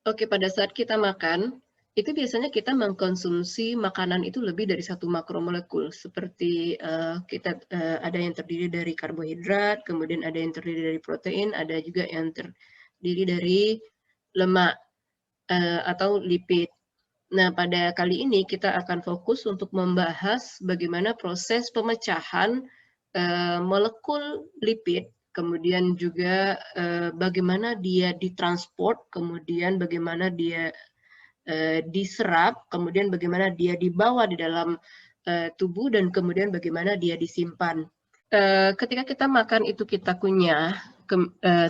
Oke, pada saat kita makan, itu biasanya kita mengkonsumsi makanan itu lebih dari 1 makromolekul, seperti, ada yang terdiri dari karbohidrat, kemudian ada yang terdiri dari protein, ada juga yang terdiri dari lemak, atau lipid. Nah, pada kali ini kita akan fokus untuk membahas bagaimana proses pemecahan, molekul lipid, kemudian juga, bagaimana dia ditransport, kemudian bagaimana dia, diserap, kemudian bagaimana dia dibawa di dalam, tubuh, dan kemudian bagaimana dia disimpan. Ketika kita makan itu kita kunyah,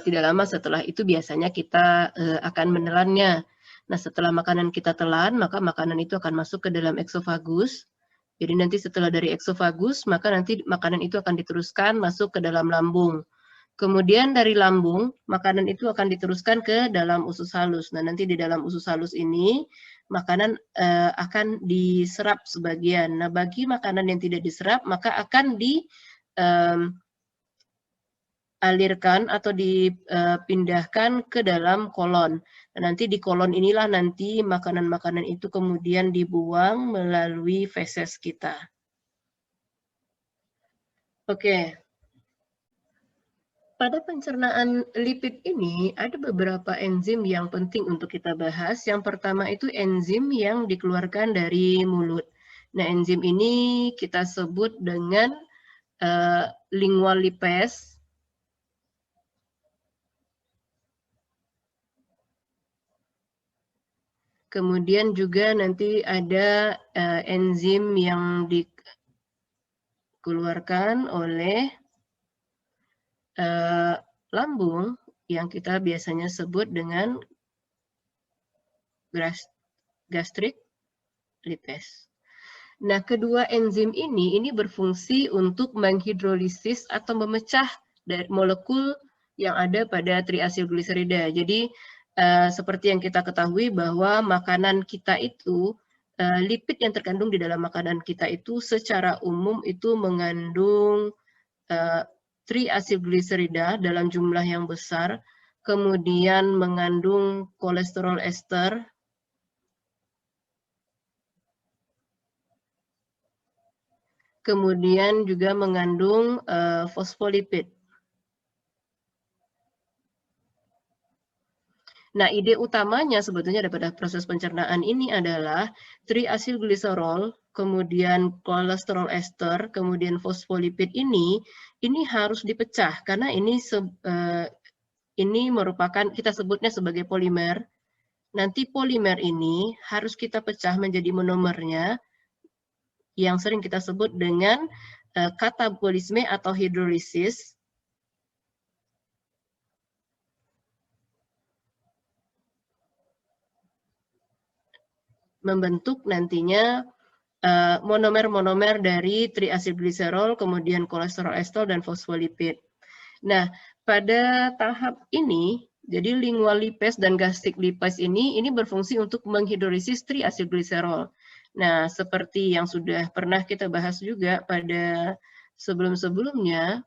tidak lama setelah itu biasanya kita, akan menelannya. Nah, setelah makanan kita telan, maka makanan itu akan masuk ke dalam eksofagus. Jadi nanti setelah dari eksofagus, maka nanti makanan itu akan diteruskan masuk ke dalam lambung. Kemudian dari lambung, makanan itu akan diteruskan ke dalam usus halus. Nah, nanti di dalam usus halus ini, makanan, akan diserap sebagian. Nah, bagi makanan yang tidak diserap, maka akan alirkan atau dipindahkan ke dalam kolon. Nah, nanti di kolon inilah nanti makanan-makanan itu kemudian dibuang melalui feses kita. Oke. Pada pencernaan lipid ini, ada beberapa enzim yang penting untuk kita bahas. Yang pertama itu enzim yang dikeluarkan dari mulut. Nah, enzim ini kita sebut dengan lingual lipase. Kemudian juga nanti ada enzim yang dikeluarkan oleh lambung yang kita biasanya sebut dengan gastric lipase. Nah, kedua enzim ini berfungsi untuk menghidrolisis atau memecah dari molekul yang ada pada triasilgliserida. Jadi, seperti yang kita ketahui bahwa makanan kita itu, lipid yang terkandung di dalam makanan kita itu secara umum itu mengandung triasilgliserida dalam jumlah yang besar, kemudian mengandung kolesterol ester, kemudian juga mengandung fosfolipid. Nah, ide utamanya sebetulnya daripada proses pencernaan ini adalah triasilgliserol, kemudian kolesterol ester, kemudian fosfolipid ini harus dipecah karena ini merupakan kita sebutnya sebagai polimer. Nanti polimer ini harus kita pecah menjadi monomernya yang sering kita sebut dengan katabolisme atau hidrolisis. Membentuk nantinya monomer-monomer dari triasilgliserol, kemudian kolesterol ester dan fosfolipid. Nah, pada tahap ini, jadi lingual lipase dan gastric lipase ini berfungsi untuk menghidrolisis triasilgliserol. Nah, seperti yang sudah pernah kita bahas juga pada sebelum-sebelumnya,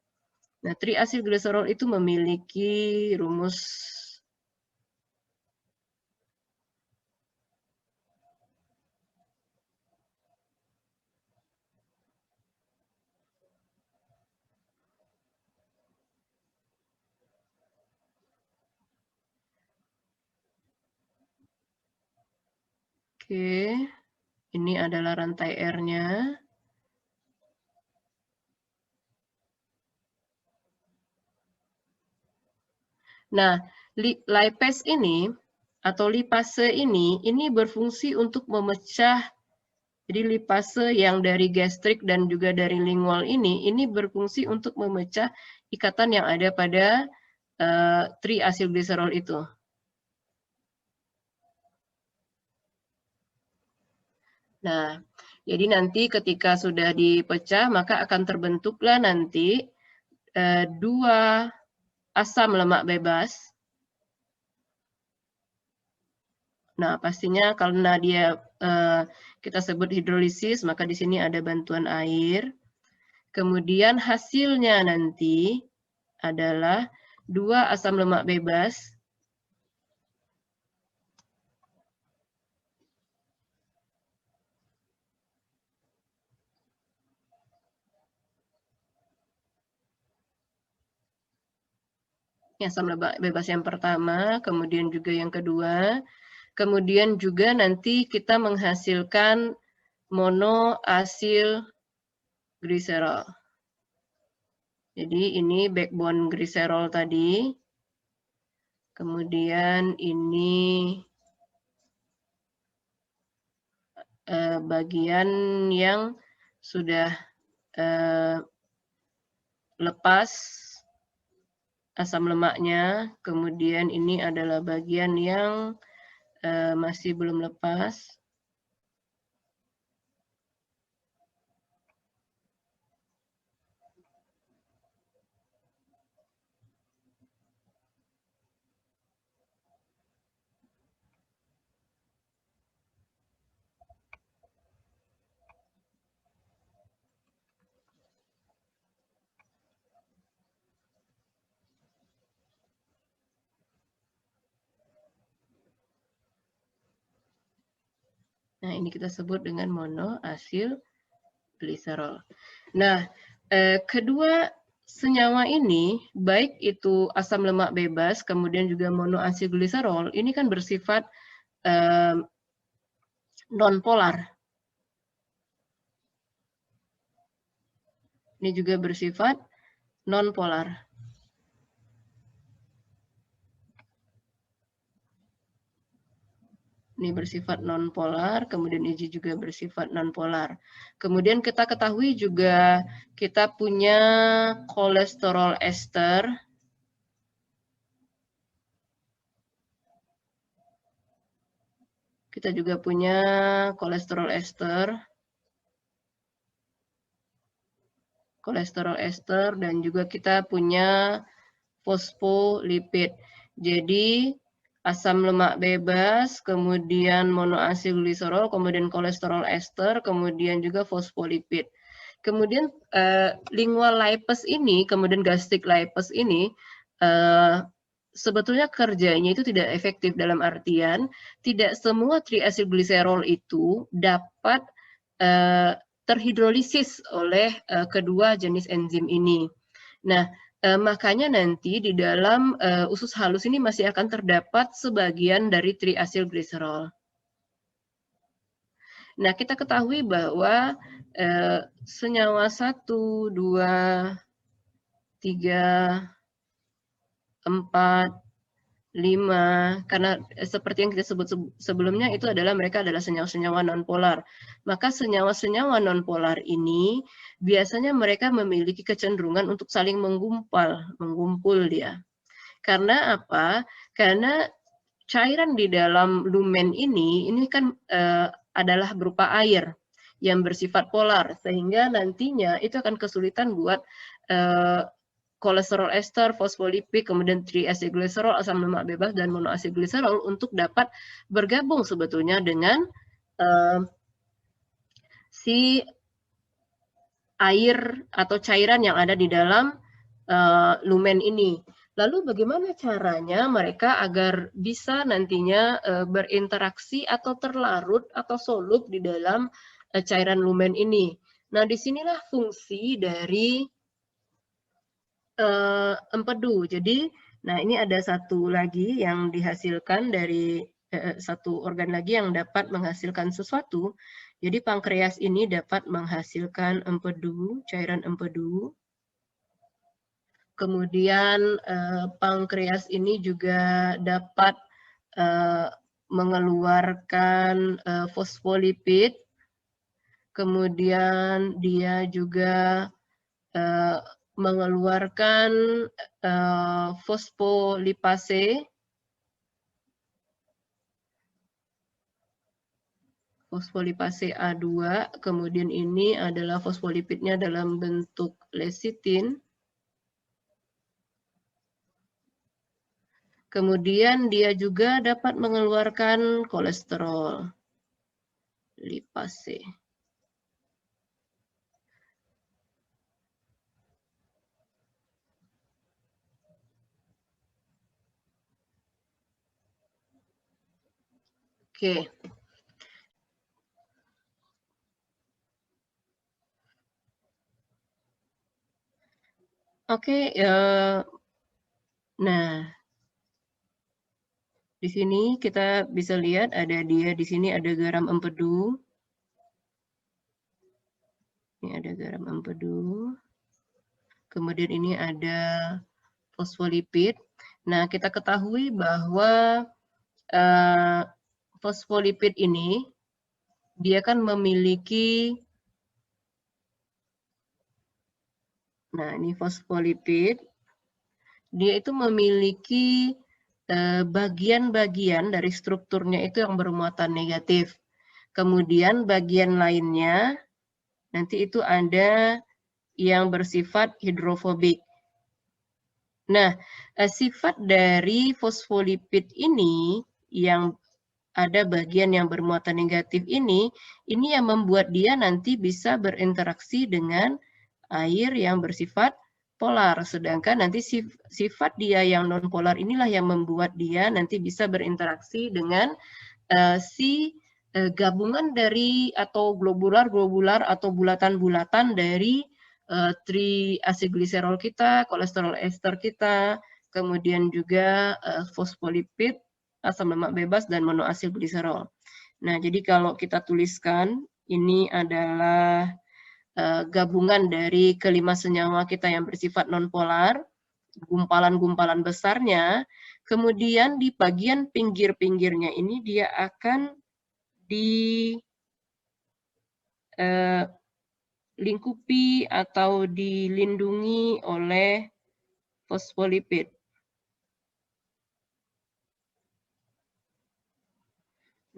nah triasilgliserol itu memiliki rumus Oke, ini adalah rantai R-nya. Nah, lipase ini atau lipase ini berfungsi untuk memecah, jadi lipase yang dari gastrik dan juga dari lingual ini berfungsi untuk memecah ikatan yang ada pada triasilgliserol itu. Nah, jadi nanti ketika sudah dipecah, maka akan terbentuklah nanti 2 asam lemak bebas. Nah, pastinya karena dia kita sebut hidrolisis, maka di sini ada bantuan air. Kemudian hasilnya nanti adalah 2 asam lemak bebas asam lemak bebas yang pertama, kemudian juga yang kedua, kemudian juga nanti kita menghasilkan monoasil gliserol. Jadi ini backbone gliserol tadi, kemudian ini bagian yang sudah lepas asam lemaknya, kemudian ini adalah bagian yang masih belum lepas. Nah, ini kita sebut dengan monoasil gliserol. Nah, kedua senyawa ini, baik itu asam lemak bebas, kemudian juga monoasil gliserol, ini kan bersifat non-polar. Ini juga bersifat non-polar. Ini bersifat non-polar, kemudian ini juga bersifat non-polar. Kemudian kita ketahui juga kita punya kolesterol ester. Kita juga punya kolesterol ester, dan juga kita punya fosfolipid. Jadi asam lemak bebas, kemudian monoasil gliserol, kemudian kolesterol ester, kemudian juga fosfolipid. Kemudian lingual lipase ini, kemudian gastric lipase ini sebetulnya kerjanya itu tidak efektif dalam artian tidak semua triacylglycerol itu dapat terhidrolisis oleh kedua jenis enzim ini. Nah, makanya nanti di dalam usus halus ini masih akan terdapat sebagian dari triacylglycerol. Nah, kita ketahui bahwa senyawa 1, 2, 3, 4, 5, karena seperti yang kita sebut sebelumnya itu adalah mereka adalah senyawa-senyawa nonpolar. Maka senyawa-senyawa nonpolar ini biasanya mereka memiliki kecenderungan untuk saling mengumpul dia. Karena apa? Karena cairan di dalam lumen ini kan adalah berupa air yang bersifat polar, sehingga nantinya itu akan kesulitan buat kolesterol ester, fosfolipid, kemudian triacylglycerol, asam lemak bebas, dan monoasil gliserol untuk dapat bergabung sebetulnya dengan si air atau cairan yang ada di dalam lumen ini. Lalu bagaimana caranya mereka agar bisa nantinya berinteraksi atau terlarut atau solup di dalam cairan lumen ini. Nah, disinilah fungsi dari empedu. Jadi, nah ini ada satu lagi yang dihasilkan dari satu organ lagi yang dapat menghasilkan sesuatu. Jadi pankreas ini dapat menghasilkan empedu, cairan empedu. Kemudian pankreas ini juga dapat mengeluarkan fosfolipid. Kemudian dia juga mengeluarkan fosfolipase. Fosfolipase A2, kemudian ini adalah fosfolipidnya dalam bentuk lecitin. Kemudian dia juga dapat mengeluarkan kolesterol lipase. Oke. Oke, Nah, di sini kita bisa lihat ada dia, di sini ada garam empedu. Ini ada garam empedu. Kemudian ini ada fosfolipid. Nah, kita ketahui bahwa fosfolipid ini dia kan memiliki, nah ini fosfolipid, dia itu memiliki bagian-bagian dari strukturnya itu yang bermuatan negatif. Kemudian bagian lainnya nanti itu ada yang bersifat hidrofobik. Nah, sifat dari fosfolipid ini yang ada bagian yang bermuatan negatif ini yang membuat dia nanti bisa berinteraksi dengan air yang bersifat polar. Sedangkan nanti sifat dia yang non-polar inilah yang membuat dia nanti bisa berinteraksi dengan gabungan dari atau globular atau bulatan-bulatan dari triacylglycerol kita, kolesterol ester kita, kemudian juga fosfolipid, asam lemak bebas, dan monoasilgliserol. Nah, jadi kalau kita tuliskan, ini adalah gabungan dari kelima senyawa kita yang bersifat nonpolar, gumpalan-gumpalan besarnya, kemudian di bagian pinggir-pinggirnya ini dia akan dilingkupi atau dilindungi oleh fosfolipid.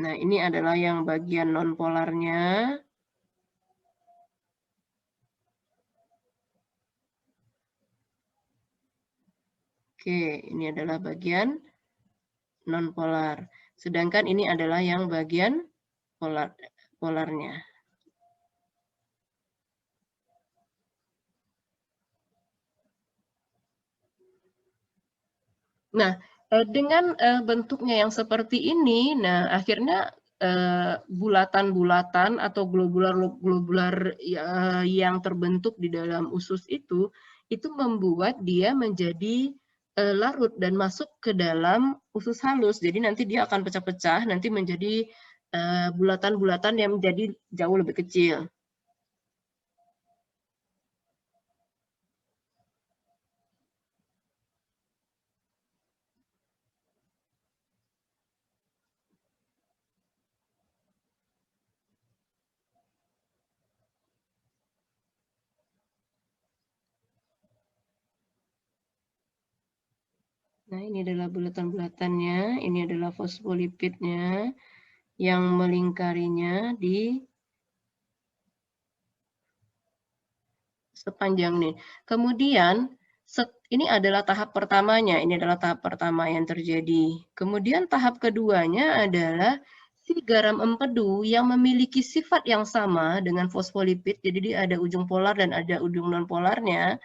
Nah, ini adalah yang bagian nonpolarnya. Oke, ini adalah bagian nonpolar. Sedangkan ini adalah yang bagian polarnya. Nah, dengan bentuknya yang seperti ini, nah akhirnya bulatan-bulatan atau globular-globular yang terbentuk di dalam usus itu membuat dia menjadi larut dan masuk ke dalam usus halus. Jadi nanti dia akan pecah-pecah, nanti menjadi bulatan-bulatan yang menjadi jauh lebih kecil. Nah, ini adalah bulatan-bulatannya, ini adalah fosfolipidnya yang melingkarinya di sepanjang nih. Kemudian ini adalah tahap pertamanya, ini adalah tahap pertama yang terjadi. Kemudian tahap keduanya adalah si garam empedu yang memiliki sifat yang sama dengan fosfolipid, jadi dia ada ujung polar dan ada ujung non polarnya.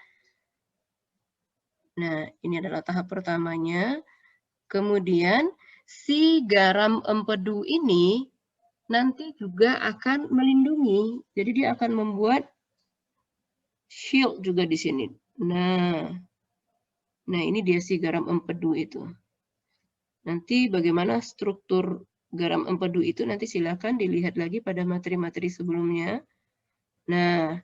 Nah, ini adalah tahap pertamanya. Kemudian si garam empedu ini nanti juga akan melindungi. Jadi dia akan membuat shield juga di sini. Nah, ini dia si garam empedu itu. Nanti bagaimana struktur garam empedu itu nanti silakan dilihat lagi pada materi-materi sebelumnya. Nah,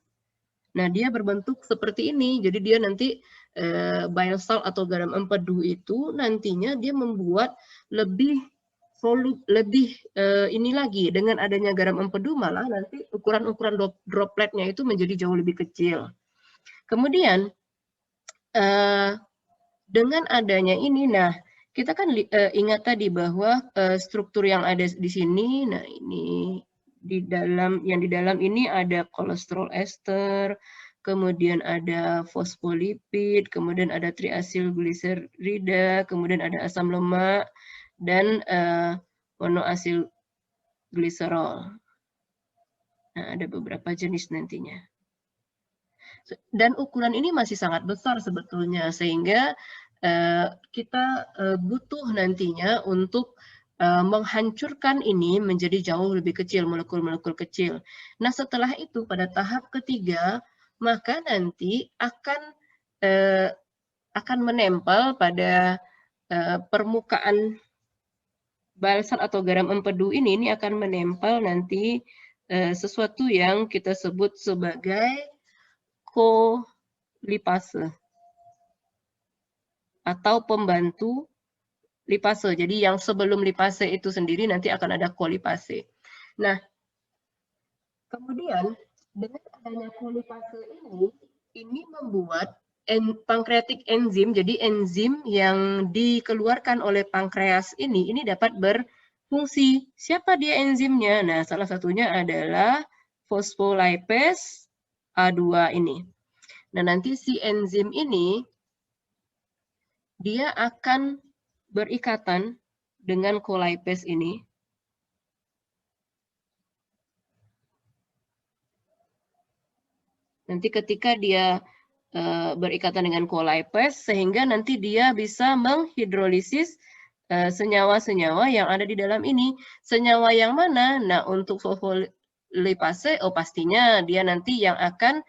dia berbentuk seperti ini. Jadi dia nanti bile salt atau garam empedu itu nantinya dia membuat lebih ini lagi dengan adanya garam empedu malah nanti ukuran-ukuran dropletnya itu menjadi jauh lebih kecil. Kemudian dengan adanya ini, nah kita kan ingat tadi bahwa struktur yang ada di sini, nah ini di dalam ini ada kolesterol ester, kemudian ada fosfolipid, kemudian ada triacylglycerida, kemudian ada asam lemak dan monoasilgliserol. Nah, ada beberapa jenis nantinya. Dan ukuran ini masih sangat besar sebetulnya, sehingga kita butuh nantinya untuk menghancurkan ini menjadi jauh lebih kecil, molekul-molekul kecil. Nah, setelah itu pada tahap ketiga, maka nanti akan akan menempel pada permukaan balsam atau garam empedu ini akan menempel nanti sesuatu yang kita sebut sebagai kolipase atau pembantu lipase. Jadi yang sebelum lipase itu sendiri nanti akan ada kolipase. Nah, kemudian dengan adanya kolipase ini membuat pankreatik enzim, jadi enzim yang dikeluarkan oleh pankreas ini dapat berfungsi. Siapa dia enzimnya? Nah, salah satunya adalah fosfolipase A2 ini. Nah, nanti si enzim ini dia akan berikatan dengan kolipase ini. Nanti ketika dia berikatan dengan kolipase, sehingga nanti dia bisa menghidrolisis senyawa-senyawa yang ada di dalam ini. Senyawa yang mana? Nah, untuk fosfolipase, pastinya dia nanti yang akan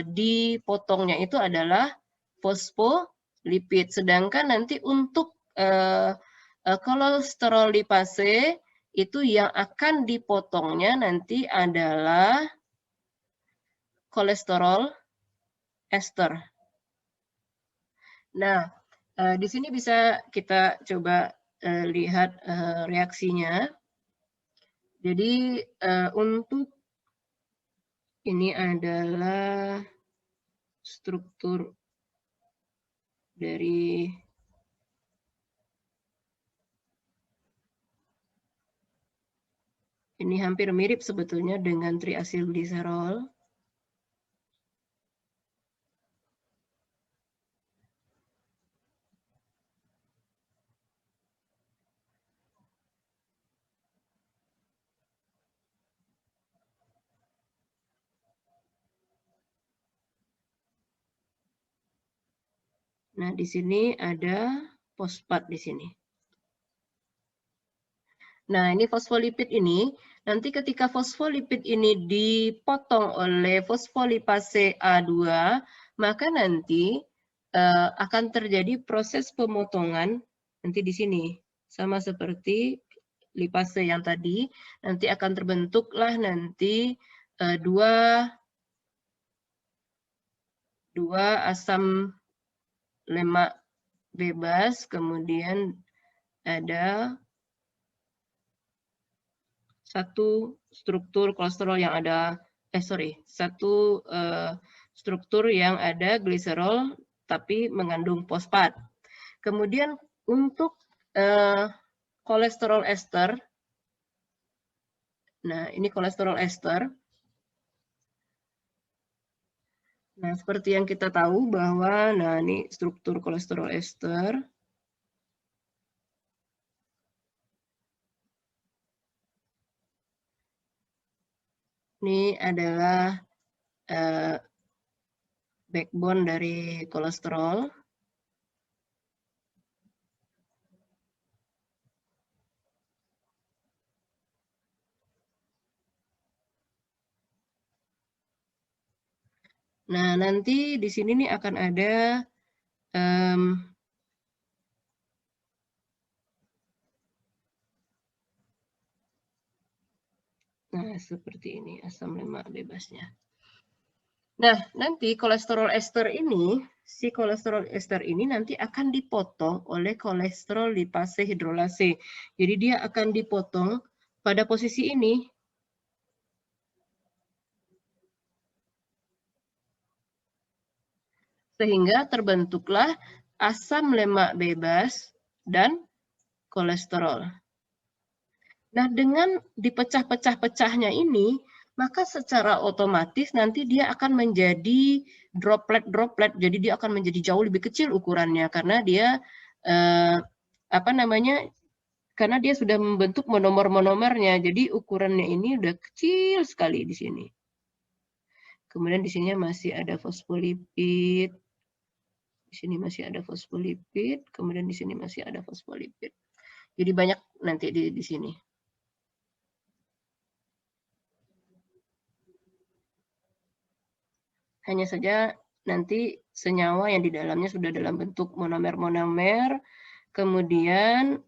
dipotongnya itu adalah fosfolipid. Sedangkan nanti untuk kolesterol lipase itu yang akan dipotongnya nanti adalah kolesterol ester. Nah, di sini bisa kita coba lihat reaksinya. Jadi untuk ini adalah struktur dari ini hampir mirip sebetulnya dengan triasilgliserol. Nah, di sini ada fosfat di sini. Nah, ini fosfolipid ini, nanti ketika fosfolipid ini dipotong oleh fosfolipase A2, maka nanti akan terjadi proses pemotongan nanti di sini. Sama seperti lipase yang tadi, nanti akan terbentuklah nanti dua asam lemak bebas, kemudian ada satu struktur kolesterol yang ada, satu struktur yang ada gliserol tapi mengandung fosfat. Kemudian untuk kolesterol ester, nah ini kolesterol ester. Nah, seperti yang kita tahu bahwa, nah ini struktur kolesterol ester. Ini adalah backbone dari kolesterol. Nah, nanti di sini nih akan ada nah, seperti ini asam lemak bebasnya. Nah, nanti kolesterol ester ini, si kolesterol ester ini nanti akan dipotong oleh kolesterol lipase hidrolase. Jadi dia akan dipotong pada posisi ini. Sehingga terbentuklah asam lemak bebas dan kolesterol. Nah, dengan dipecah-pecah-pecahnya ini, maka secara otomatis nanti dia akan menjadi droplet-droplet. Jadi dia akan menjadi jauh lebih kecil ukurannya karena dia karena dia sudah membentuk monomer-monomernya. Jadi ukurannya ini udah kecil sekali di sini. Kemudian di sini masih ada fosfolipid. Di sini masih ada fosfolipid, kemudian di sini masih ada fosfolipid. Jadi banyak nanti di sini. Hanya saja nanti senyawa yang di dalamnya sudah dalam bentuk monomer-monomer, kemudian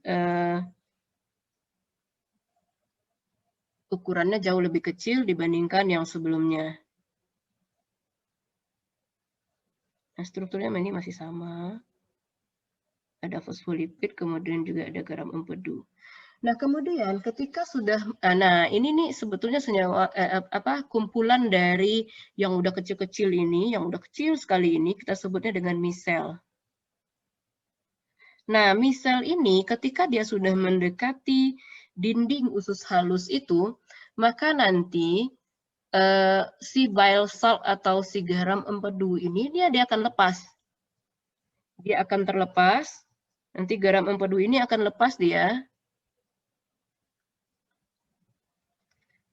ukurannya jauh lebih kecil dibandingkan yang sebelumnya. Nah, strukturnya ini masih sama. Ada fosfolipid, kemudian juga ada garam empedu. Nah, kemudian ketika sudah, nah ini nih sebetulnya senyawa kumpulan dari yang udah kecil-kecil ini, yang udah kecil sekali ini kita sebutnya dengan misel. Nah, misel ini ketika dia sudah mendekati dinding usus halus itu, maka nanti si bile salt atau si garam empedu ini dia akan lepas. Dia akan terlepas. Nanti garam empedu ini akan lepas dia.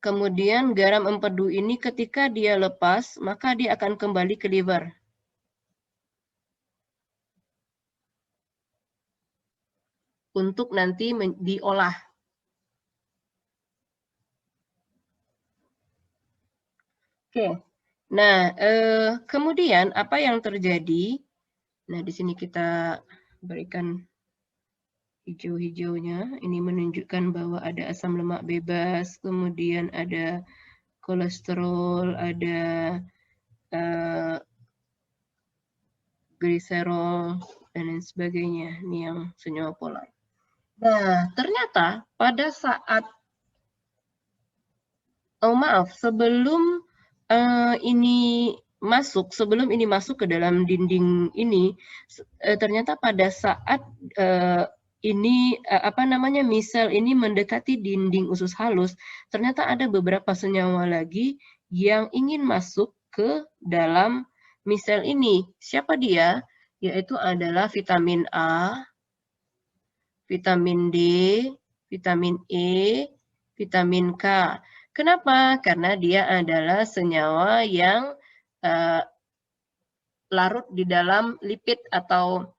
Kemudian garam empedu ini ketika dia lepas, maka dia akan kembali ke liver. Untuk nanti diolah. Oke. Nah, kemudian apa yang terjadi? Nah, di sini kita berikan hijau-hijaunya. Ini menunjukkan bahwa ada asam lemak bebas, kemudian ada kolesterol, ada gliserol, dan lain sebagainya. Ini yang senyawa polar. Nah, ternyata pada saat, oh maaf, sebelum ini masuk ke dalam dinding ini, ternyata pada saat misel ini mendekati dinding usus halus, ternyata ada beberapa senyawa lagi yang ingin masuk ke dalam misel ini. Siapa dia? Yaitu adalah vitamin A, vitamin D, vitamin E, vitamin K. Kenapa? Karena dia adalah senyawa yang larut di dalam lipid atau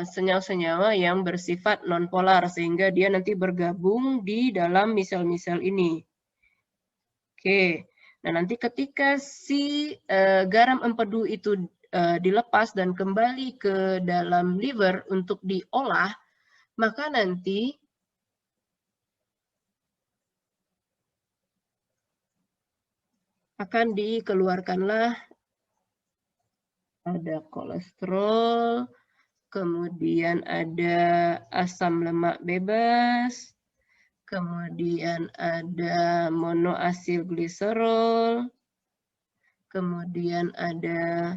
senyawa-senyawa yang bersifat nonpolar, sehingga dia nanti bergabung di dalam misel-misel ini. Oke, nah nanti ketika si garam empedu itu dilepas dan kembali ke dalam liver untuk diolah, maka nanti akan dikeluarkanlah ada kolesterol, kemudian ada asam lemak bebas, kemudian ada monoasil gliserol, kemudian ada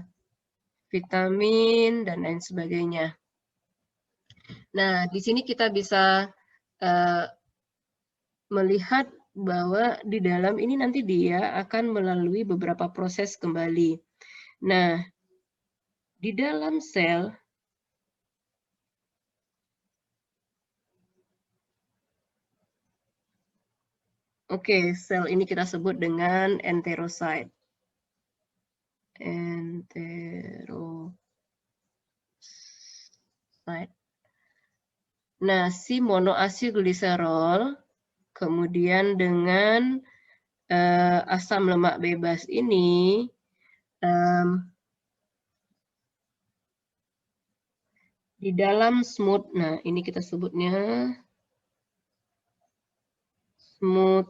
vitamin, dan lain sebagainya. Nah, di sini kita bisa melihat bahwa di dalam ini nanti dia akan melalui beberapa proses kembali. Nah, di dalam sel, oke, sel ini kita sebut dengan enterocyte. Enterocyte. Nah, si monoasil gliserol, kemudian dengan asam lemak bebas ini, di dalam smooth, nah ini kita sebutnya smooth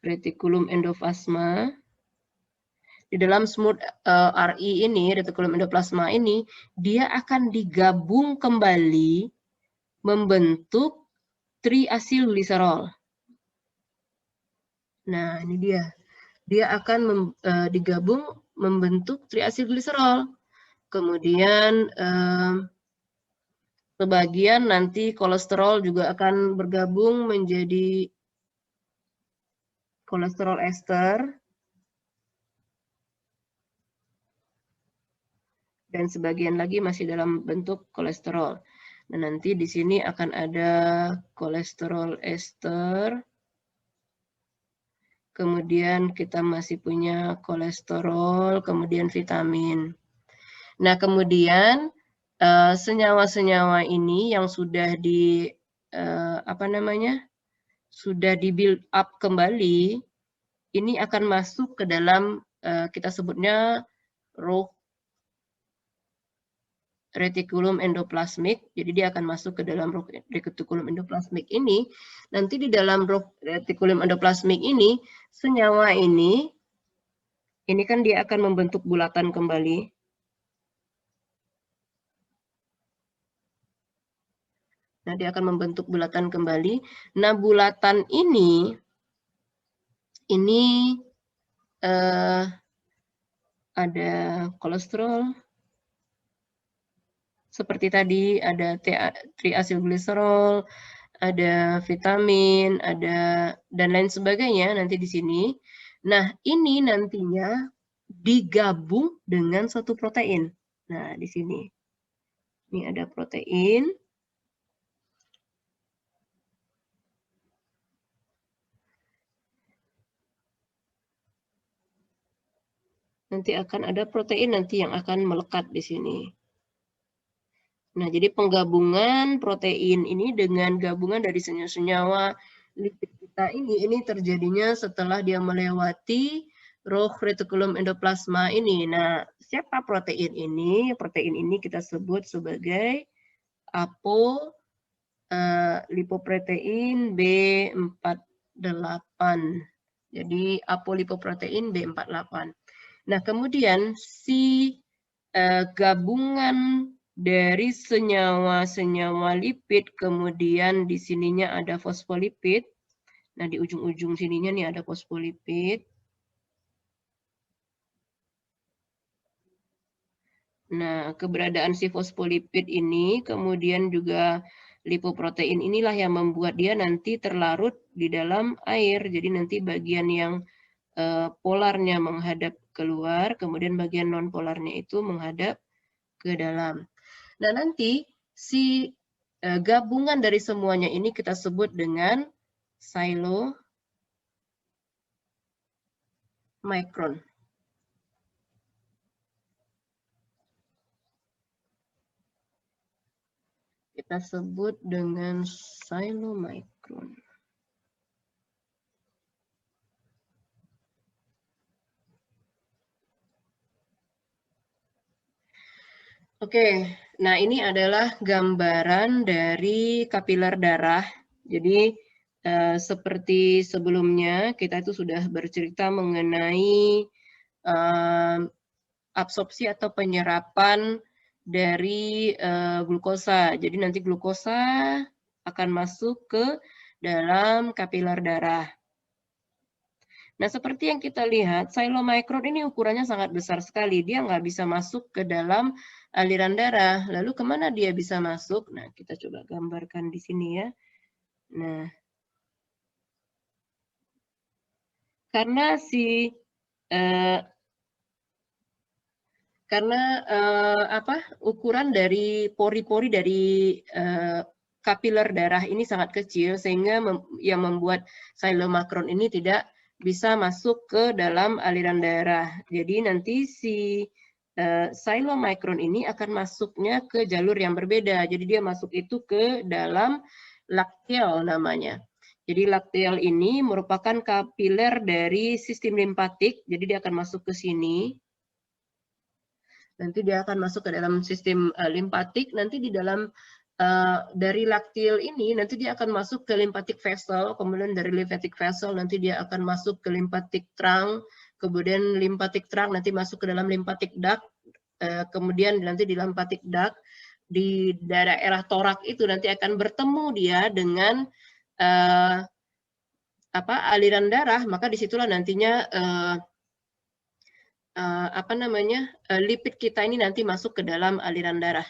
reticulum endoplasma. Di dalam smooth RE ini, reticulum endoplasma ini, dia akan digabung kembali membentuk triacylglycerol. Nah, ini dia. Dia akan digabung membentuk triacylglycerol. Kemudian sebagian nanti kolesterol juga akan bergabung menjadi kolesterol ester. Dan sebagian lagi masih dalam bentuk kolesterol. Nah, nanti di sini akan ada kolesterol ester. Kemudian kita masih punya kolesterol, kemudian vitamin. Nah, kemudian senyawa-senyawa ini yang sudah sudah di build up kembali, ini akan masuk ke dalam kita sebutnya row retikulum endoplasmik. Jadi dia akan masuk ke dalam retikulum endoplasmik ini. Nanti di dalam retikulum endoplasmik ini, senyawa ini kan dia akan membentuk bulatan kembali. Nah, dia akan membentuk bulatan kembali. Nah, bulatan ini ada kolesterol, seperti tadi ada triacylglycerol, ada vitamin, ada dan lain sebagainya nanti di sini. Nah, ini nantinya digabung dengan satu protein. Nah, di sini. Ini ada protein. Nanti akan ada protein nanti yang akan melekat di sini. Nah, jadi penggabungan protein ini dengan gabungan dari senyawa lipid kita ini terjadinya setelah dia melewati retikulum endoplasma ini. Nah, siapa protein ini? Protein ini kita sebut sebagai apolipoprotein B48. Jadi apolipoprotein B48. Nah, kemudian si gabungan dari senyawa-senyawa lipid, kemudian di sininya ada fosfolipid. Nah, di ujung-ujung sininya nih ada fosfolipid. Nah, keberadaan si fosfolipid ini, kemudian juga lipoprotein inilah yang membuat dia nanti terlarut di dalam air. Jadi nanti bagian yang polarnya menghadap keluar, kemudian bagian non-polarnya itu menghadap ke dalam. Nah, nanti si gabungan dari semuanya ini kita sebut dengan silomicron. Kita sebut dengan silomicron. Oke, nah ini adalah gambaran dari kapiler darah. Jadi seperti sebelumnya kita itu sudah bercerita mengenai absorpsi atau penyerapan dari glukosa. Jadi nanti glukosa akan masuk ke dalam kapiler darah. Nah, seperti yang kita lihat, silomicron ini ukurannya sangat besar sekali. Dia nggak bisa masuk ke dalam aliran darah. Lalu kemana dia bisa masuk? Nah, kita coba gambarkan di sini ya. Nah, karena ukuran dari pori-pori dari kapiler darah ini sangat kecil, sehingga yang membuat silomicron ini tidak bisa masuk ke dalam aliran darah. Jadi nanti si silomicron ini akan masuknya ke jalur yang berbeda. Jadi dia masuk itu ke dalam lakteal namanya. Jadi lakteal ini merupakan kapiler dari sistem limpatik. Jadi dia akan masuk ke sini. Nanti dia akan masuk ke dalam sistem limpatik. Nanti di dalam dari laktil ini nanti dia akan masuk ke lymphatic vessel, kemudian dari lymphatic vessel nanti dia akan masuk ke lymphatic trunk, kemudian lymphatic trunk nanti masuk ke dalam lymphatic duct, kemudian nanti di lymphatic duct di daerah torak itu nanti akan bertemu dia dengan aliran darah, maka disitulah nantinya lipid kita ini nanti masuk ke dalam aliran darah.